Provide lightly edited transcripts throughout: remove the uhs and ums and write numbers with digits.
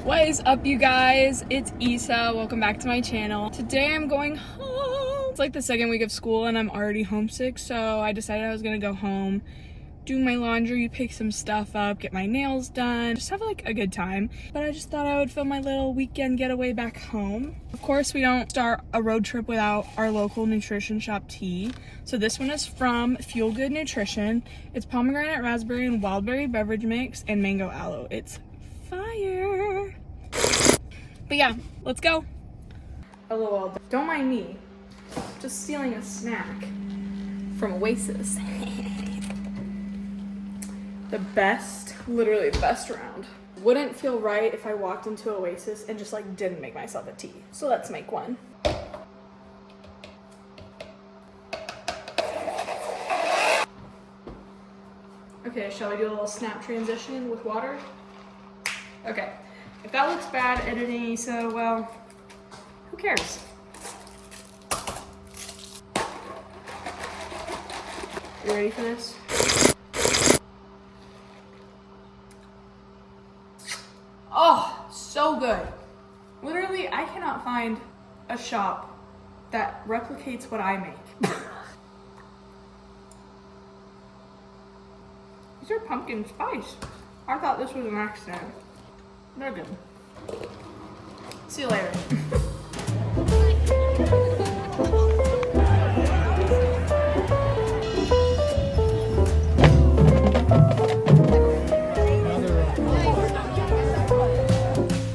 What is up, you guys? It's Isa. Welcome back to my channel. Today I'm going home. It's like the second week of school and I'm already homesick, so I decided I was gonna go home, do my laundry, pick some stuff up, get my nails done, just have like a good time. But I just thought I would film my little weekend getaway back home. Of course, we don't start a road trip without our local nutrition shop tea. So this one is from Feel Good Nutrition. It's pomegranate, raspberry, and wildberry beverage mix and mango aloe. It's fire. But yeah, let's go. LOL, don't mind me. Just stealing a snack from Oasis. The best, literally the best around. Wouldn't feel right if I walked into Oasis and just like didn't make myself a tea. So let's make one. Okay, shall we do a little snap transition with water? Okay, if that looks bad editing, so well, who cares? You ready for this? Oh, so good. Literally, I cannot find a shop that replicates what I make. These are pumpkin spice. I thought this was an accident. They're good. See you later.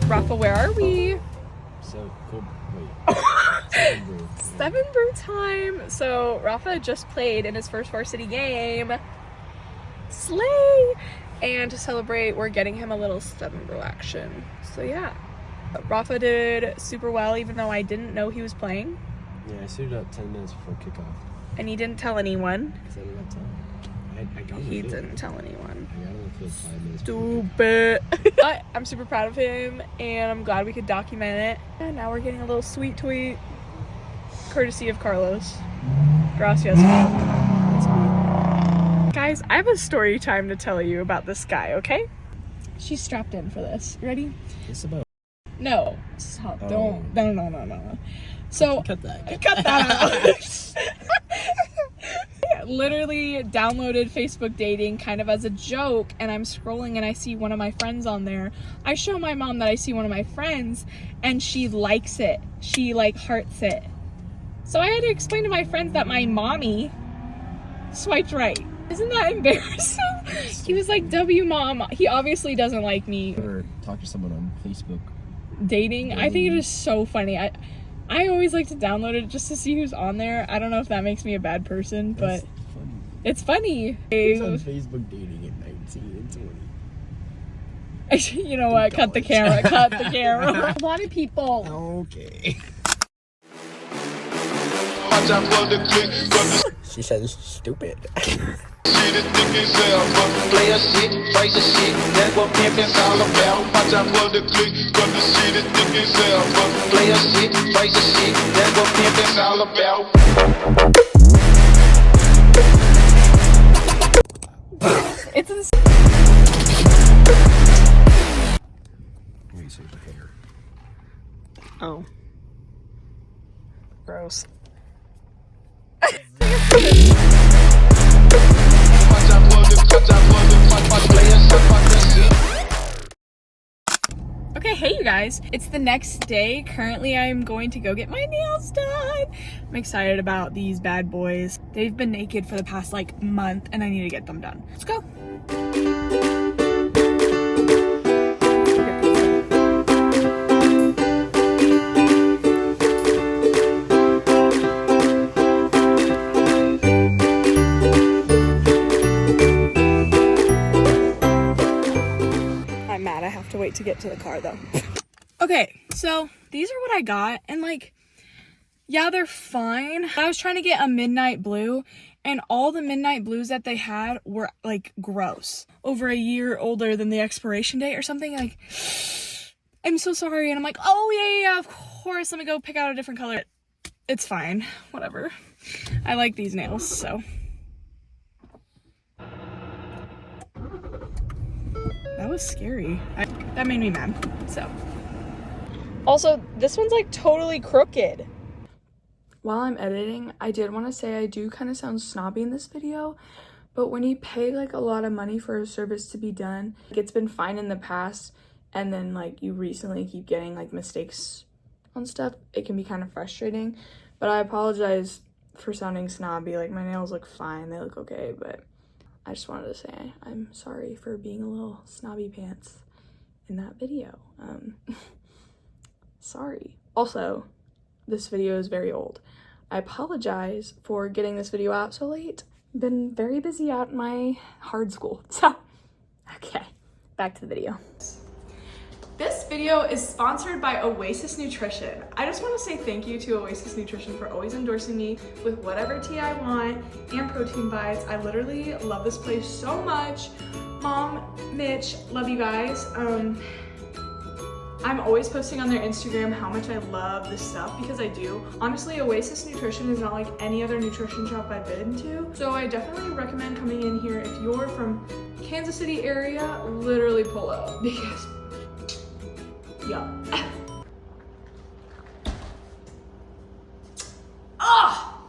Rafa, where are we? So cool. Wait. Seven brew time. So Rafa just played in his first varsity game. Slay! And to celebrate, we're getting him a little 7 brew action. So yeah. Rafa did super well, even though I didn't know he was playing. Yeah, I suited up 10 minutes before kickoff. And he didn't tell anyone. Because I didn't have time. I got He didn't tell anyone. I got on the field 5 minutes Stupid. But I'm super proud of him, and I'm glad we could document it. And now we're getting a little sweet tweet, courtesy of Carlos. Gracias. Guys, I have a story time to tell you about this guy, okay? She's strapped in for this. You ready? It's about... No. Stop. Oh. No. So, Cut that. Cut that out. I literally downloaded Facebook dating kind of as a joke, and I'm scrolling and I see one of my friends on there. I show my mom that I see one of my friends, and she likes it. She like hearts it. So I had to explain to my friends that my mommy swiped right. Isn't that embarrassing? He was like, W mom. He obviously doesn't like me. Or talk to someone on Facebook. Dating. I think it is so funny. I always like to download it just to see who's on there. I don't know if that makes me a bad person, but funny. It's funny. Who's on Facebook dating at 19 and 20? You know what? Cut the camera. Cut the camera. A lot of people. Okay. She says stupid. Player shit, face of shit, that's what pimpin's all about. Watch out for the click, cause the shit is thick as hell. Player shit, face of shit, that's what pimpin's all about. It's insane. Wait, so the hair. Oh. Gross. Okay, hey you guys, it's the next day. Currently I'm going to go get my nails done. I'm excited about these bad boys. They've been naked for the past like month and I need to get them done. Let's go. I have to wait to get to the car though. Okay, so these are what I got, and like, yeah, they're fine. I was trying to get a midnight blue, and all the midnight blues that they had were like gross, over a year older than the expiration date or something. Like, I'm so sorry. And I'm like, oh yeah, of course, let me go pick out a different color. It's fine, whatever. I like these nails, so. That was scary. That made me mad, so. Also, this one's like totally crooked. While I'm editing, I did want to say I do kind of sound snobby in this video, but when you pay like a lot of money for a service to be done, like, it's been fine in the past, and then like you recently keep getting like mistakes on stuff, it can be kind of frustrating. But I apologize for sounding snobby. Like, my nails look fine, they look okay, but I just wanted to say I'm sorry for being a little snobby pants in that video. Sorry. Also, this video is very old. I apologize for getting this video out so late. Been very busy at my hard school. So, okay, back to the video. This video is sponsored by Oasis Nutrition. I just want to say thank you to Oasis Nutrition for always endorsing me with whatever tea I want and protein bites. I literally love this place so much. Mom, Mitch, love you guys. I'm always posting on their Instagram how much I love this stuff, because I do. Honestly, Oasis Nutrition is not like any other nutrition shop I've been to. So I definitely recommend coming in here. If you're from Kansas City area, literally pull up, because yeah.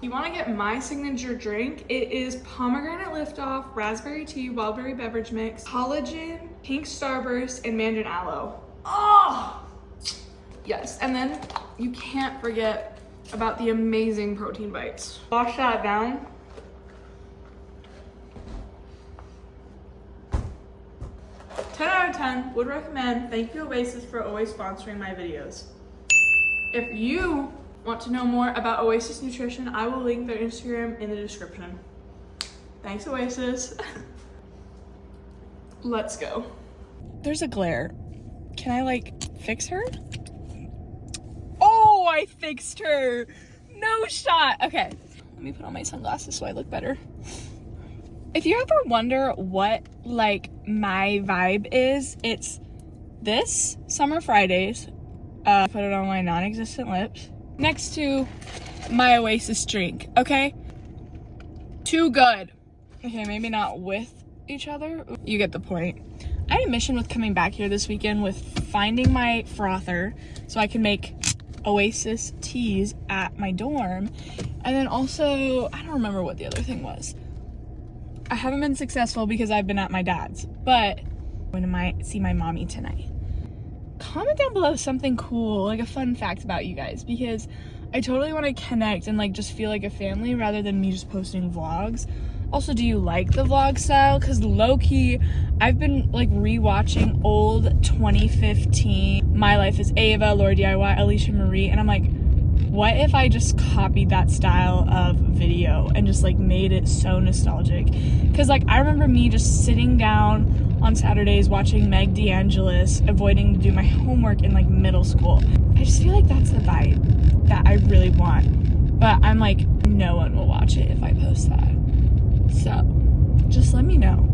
You want to get my signature drink? It is pomegranate liftoff, raspberry tea, wildberry beverage mix, collagen, pink starburst, and mandarin aloe. Oh, yes. And then you can't forget about the amazing protein bites. Wash that down. 10 out of 10, would recommend. Thank you, Oasis, for always sponsoring my videos. If you want to know more about Oasis Nutrition, I will link their Instagram in the description. Thanks, Oasis. Let's go. There's a glare. Can I like fix her? Oh, I fixed her. No shot. Okay, let me put on my sunglasses so I look better. If you ever wonder what like my vibe is, it's this Summer Fridays. Put it on my non-existent lips next to my Oasis drink. Okay, too good. Okay, maybe not with each other. You get the point. I had a mission with coming back here this weekend with finding my frother so I can make Oasis teas at my dorm. And then also, I don't remember what the other thing was. I haven't been successful because I've been at my dad's, but I'm going to see my mommy tonight. Comment down below something cool, like a fun fact about you guys, because I totally want to connect and like just feel like a family rather than me just posting vlogs. Also, do you like the vlog style? Because low-key, I've been like rewatching old 2015 My Life as Ava, Laura DIY, Alicia Marie, and I'm like, what if I just copied that style of video and just like made it so nostalgic? Because like I remember me just sitting down on Saturdays watching Meg DeAngelis, avoiding to do my homework in like middle school. I just feel like that's the vibe that I really want. But I'm like, no one will watch it if I post that. So just let me know.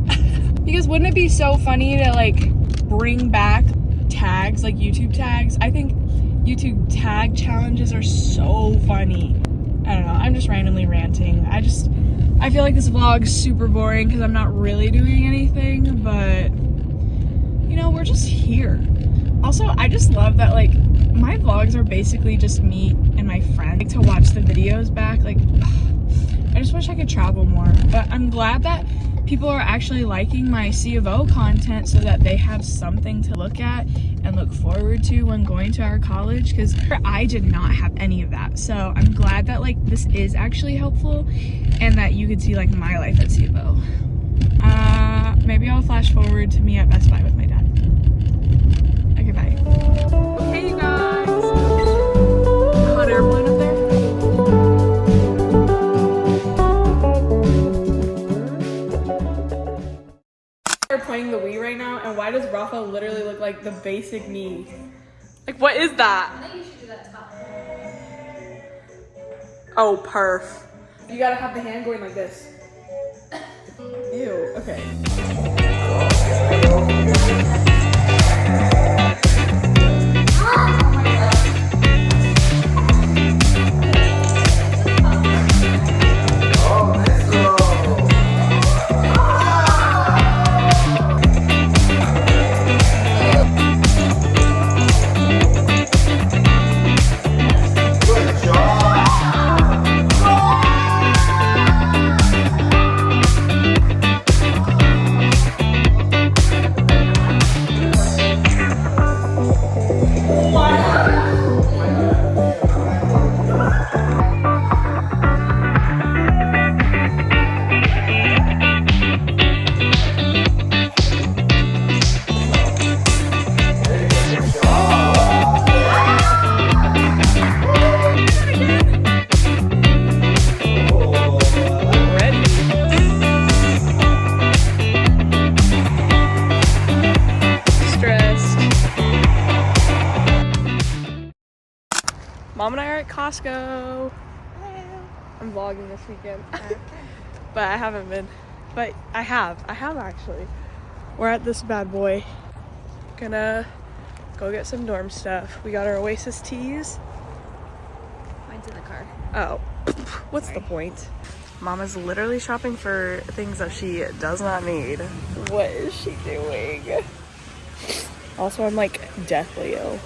Because wouldn't it be so funny to like bring back tags, like YouTube tags? I think YouTube tag challenges are so funny. I don't know, I'm just randomly ranting. I feel like this vlog's super boring because I'm not really doing anything, but you know, we're just here. Also, I just love that like my vlogs are basically just me and my friend. Like, to watch the videos back, like I just wish I could travel more, but I'm glad that people are actually liking my C of O content so that they have something to look at and look forward to when going to our college, because I did not have any of that. So I'm glad that like this is actually helpful and that you could see like my life at C of O. Maybe I'll flash forward to me at Best Buy with my dad. Okay, bye. Hey you guys! Hot air balloon up there? Playing the Wii right now, and why does Rafa literally look like the basic me? Like, what is that? I think you should do that top. Oh, perf. You gotta have the hand going like this. Ew, okay. Mom and I are at Costco. I'm vlogging this weekend. But I haven't been. But I have actually. We're at this bad boy. Gonna go get some dorm stuff. We got our Oasis teas. Mine's in the car. Oh, what's the point? Mama's literally shopping for things that she does not need. What is she doing? Also, I'm like deathly ill.